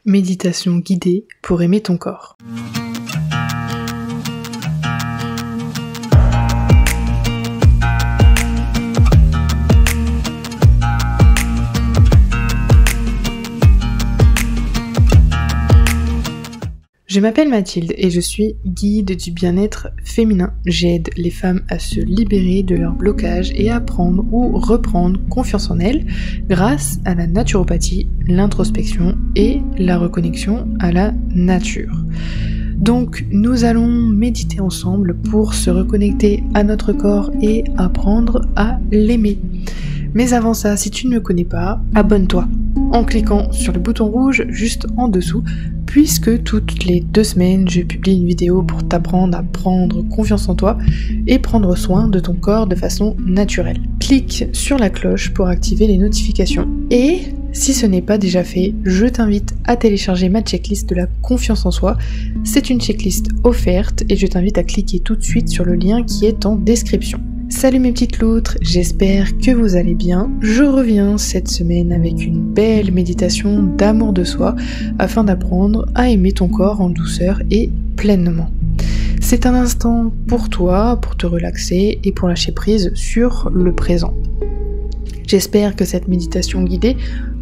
Méditation guidée pour aimer ton corps. Je m'appelle Mathilde et je suis guide du bien-être féminin. J'aide les femmes à se libérer de leurs blocages et à prendre ou reprendre confiance en elles grâce à la naturopathie, l'introspection et la reconnexion à la nature. Donc nous allons méditer ensemble pour se reconnecter à notre corps et apprendre à l'aimer. Mais avant ça, si tu ne me connais pas, abonne-toi en cliquant sur le bouton rouge juste en dessous, puisque toutes les 2 semaines, je publie une vidéo pour t'apprendre à prendre confiance en toi et prendre soin de ton corps de façon naturelle. Clique sur la cloche pour activer les notifications. Et si ce n'est pas déjà fait, je t'invite à télécharger ma checklist de la confiance en soi. C'est une checklist offerte et je t'invite à cliquer tout de suite sur le lien qui est en description. Salut mes petites loutres, j'espère que vous allez bien. Je reviens cette semaine avec une belle méditation d'amour de soi afin d'apprendre à aimer ton corps en douceur et pleinement. C'est un instant pour toi, pour te relaxer et pour lâcher prise sur le présent. J'espère que cette méditation guidée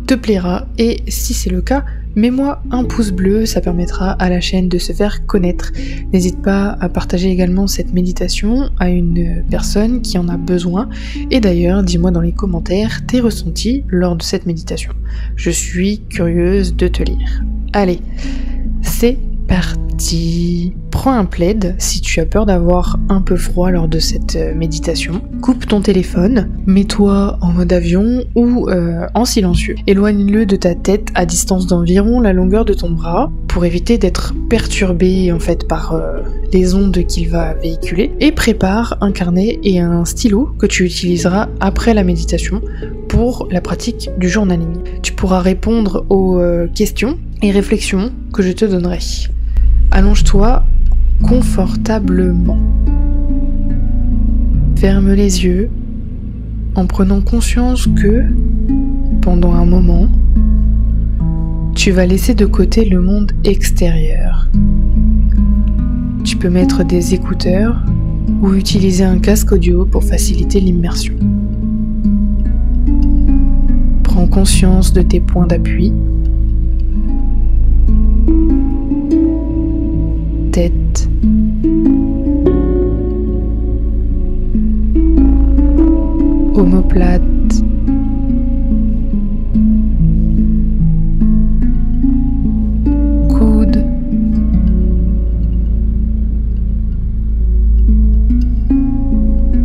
te plaira et si c'est le cas, mets-moi un pouce bleu, ça permettra à la chaîne de se faire connaître. N'hésite pas à partager également cette méditation à une personne qui en a besoin. Et d'ailleurs, dis-moi dans les commentaires tes ressentis lors de cette méditation. Je suis curieuse de te lire. Allez, c'est parti. Prends un plaid si tu as peur d'avoir un peu froid lors de cette méditation. Coupe ton téléphone, mets-toi en mode avion ou en silencieux. Éloigne-le de ta tête à distance d'environ la longueur de ton bras pour éviter d'être perturbé en fait par les ondes qu'il va véhiculer. Et prépare un carnet et un stylo que tu utiliseras après la méditation pour la pratique du journaling. Tu pourras répondre aux questions et réflexions que je te donnerai. Allonge-toi confortablement. Ferme les yeux en prenant conscience que, pendant un moment, tu vas laisser de côté le monde extérieur. Tu peux mettre des écouteurs ou utiliser un casque audio pour faciliter l'immersion. Prends conscience de tes points d'appui. Tête, omoplate, coude,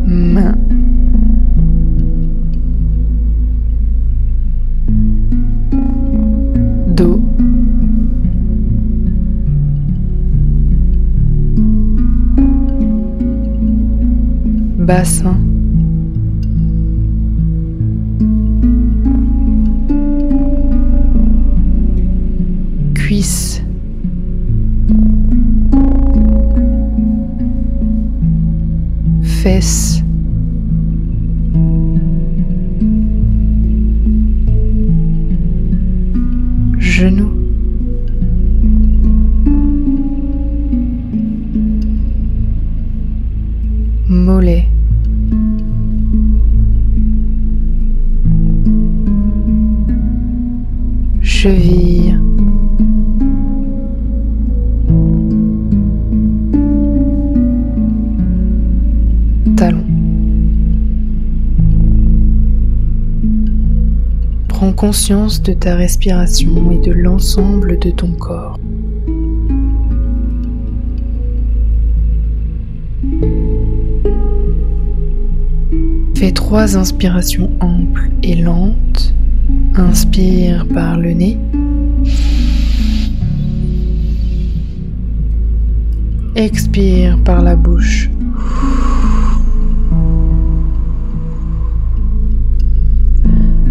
main, dos, bassin, cuisses, fesses, genoux, mollets, cheville, talon. Prends conscience de ta respiration et de l'ensemble de ton corps. Fais 3 inspirations amples et lentes. Inspire par le nez. Expire par la bouche.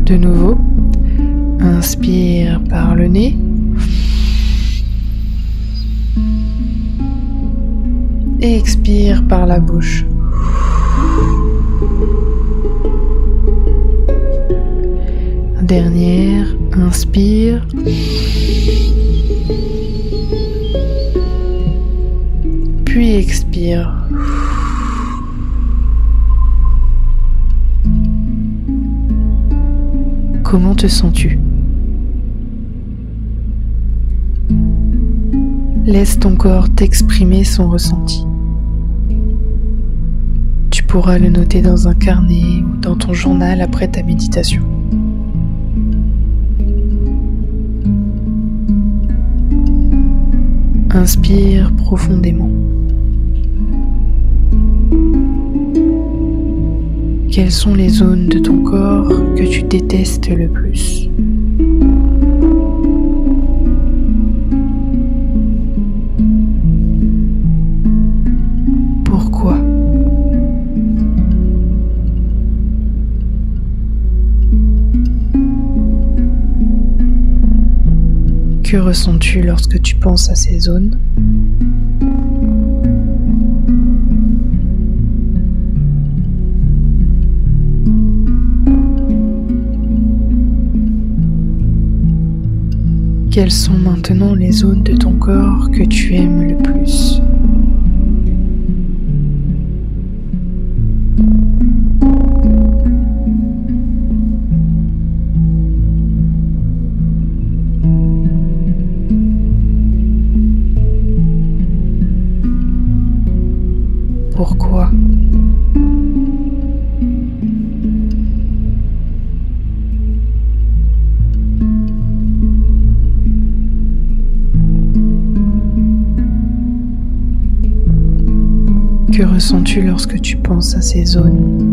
De nouveau, inspire par le nez. Et expire par la bouche. Dernière, inspire. puis expire. Comment te sens-tu? Laisse ton corps t'exprimer son ressenti. Tu pourras le noter dans un carnet ou dans ton journal après ta méditation. Inspire profondément. Quelles sont les zones de ton corps que tu détestes le plus? Pourquoi? Que ressens-tu lorsque tu penses à ces zones? Quelles sont maintenant les zones de ton corps que tu aimes le plus? Pourquoi? Que ressens-tu lorsque tu penses à ces zones?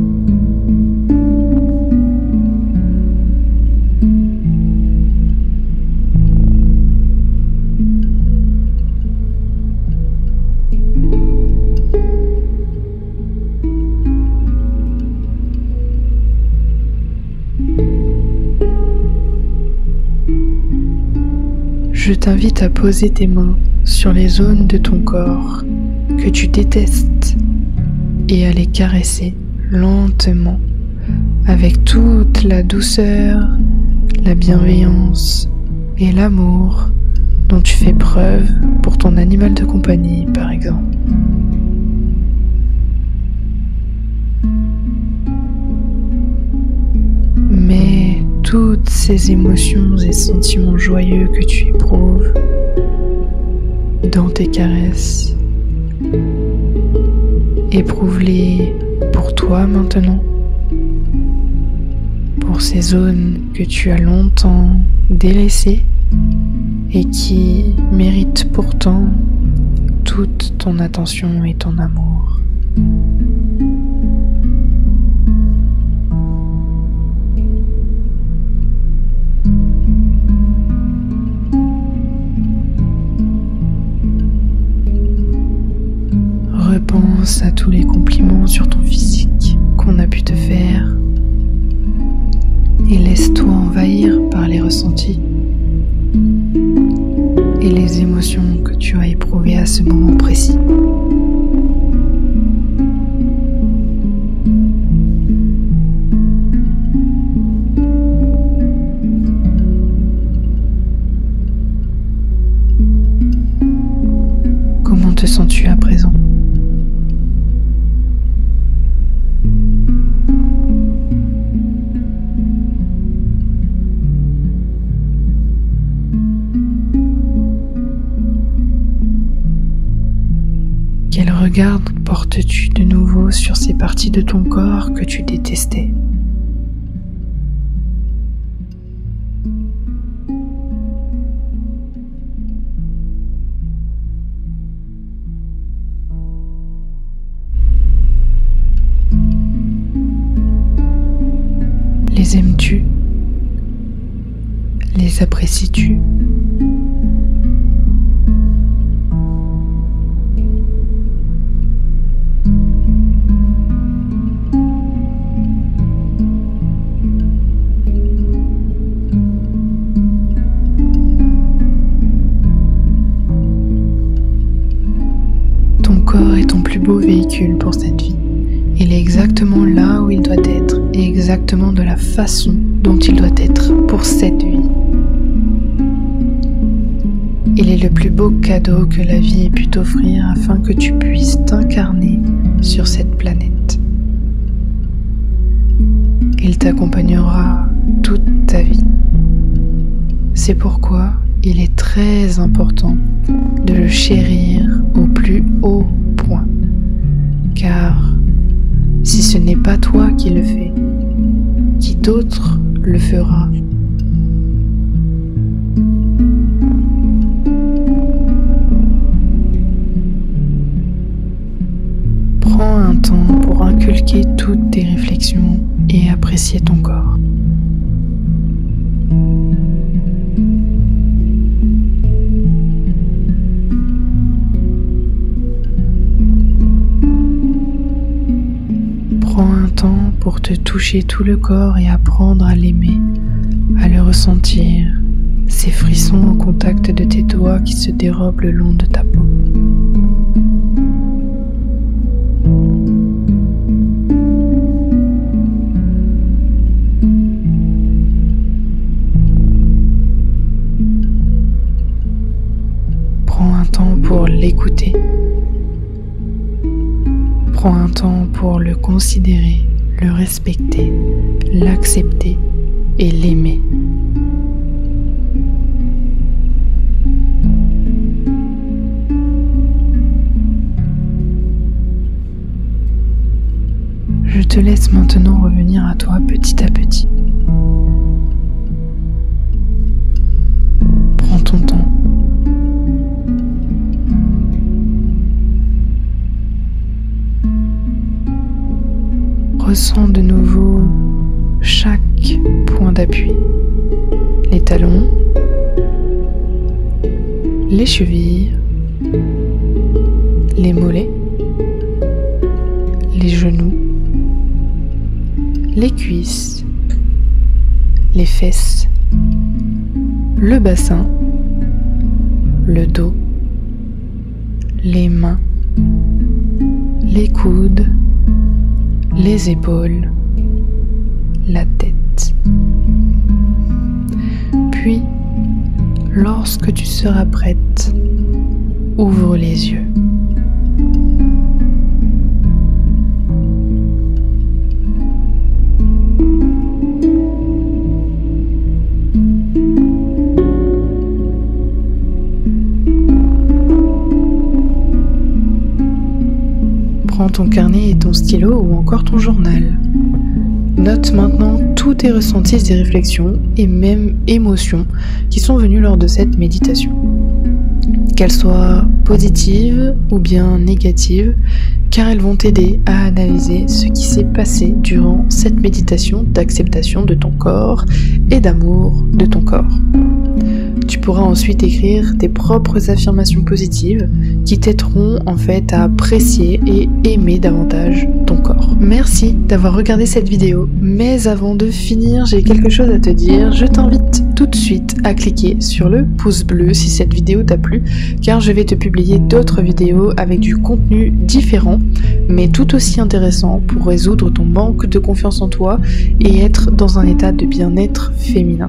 Je t'invite à poser tes mains sur les zones de ton corps que tu détestes et à les caresser lentement avec toute la douceur, la bienveillance et l'amour dont tu fais preuve pour ton animal de compagnie par exemple. Mais toutes ces émotions et sentiments joyeux que tu éprouves dans tes caresses, éprouve-les pour toi maintenant, pour ces zones que tu as longtemps délaissées et qui méritent pourtant toute ton attention et ton amour. Repense à tous les compliments sur ton physique qu'on a pu te faire et laisse-toi envahir par les ressentis et les émotions que tu as éprouvées à ce moment précis. Comment te sens-tu à présent ? Quel regard portes-tu de nouveau sur ces parties de ton corps que tu détestais ? Les aimes-tu ? Les apprécies-tu ? Ton corps est ton plus beau véhicule pour cette vie. Il est exactement là où il doit être et exactement de la façon dont il doit être pour cette vie. Il est le plus beau cadeau que la vie ait pu t'offrir afin que tu puisses t'incarner sur cette planète. Il t'accompagnera toute ta vie. C'est pourquoi il est très important de le chérir au plus haut point. Car si ce n'est pas toi qui le fais, qui d'autre le fera ? Prends un temps pour inculquer toutes tes réflexions et apprécier ton corps. Prends un temps pour te toucher tout le corps et apprendre à l'aimer, à le ressentir, ces frissons au contact de tes doigts qui se dérobent le long de ta peau. Prends un temps pour l'écouter. Prends un temps pour le considérer, le respecter, l'accepter et l'aimer. Je te laisse maintenant revenir à toi petit à petit. Prends ton temps. Ressens de nouveau chaque point d'appui, les talons, les chevilles, les mollets, les genoux, les cuisses, les fesses, le bassin, le dos, les mains, les coudes, les épaules, la tête. Puis, lorsque tu seras prête, ouvre les yeux. Prends ton carnet et ton stylo ou encore ton journal. Note maintenant tous tes ressentis et réflexions et même émotions qui sont venues lors de cette méditation. Qu'elles soient positives ou bien négatives, car elles vont t'aider à analyser ce qui s'est passé durant cette méditation d'acceptation de ton corps et d'amour de ton corps. Tu pourras ensuite écrire tes propres affirmations positives qui t'aideront en fait à apprécier et aimer davantage ton corps. Merci d'avoir regardé cette vidéo, mais avant de finir, j'ai quelque chose à te dire. Je t'invite tout de suite à cliquer sur le pouce bleu si cette vidéo t'a plu, car je vais te publier d'autres vidéos avec du contenu différent, mais tout aussi intéressant pour résoudre ton manque de confiance en toi et être dans un état de bien-être féminin.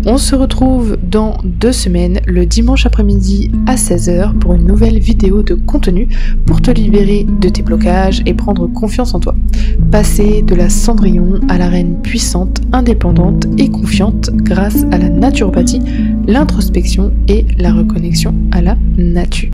On se retrouve dans 2 semaines, le dimanche après-midi à 16h pour une nouvelle vidéo de contenu pour te libérer de tes blocages et prendre confiance en toi. Passer de la Cendrillon à la reine puissante, indépendante et confiante grâce à la naturopathie, l'introspection et la reconnexion à la nature.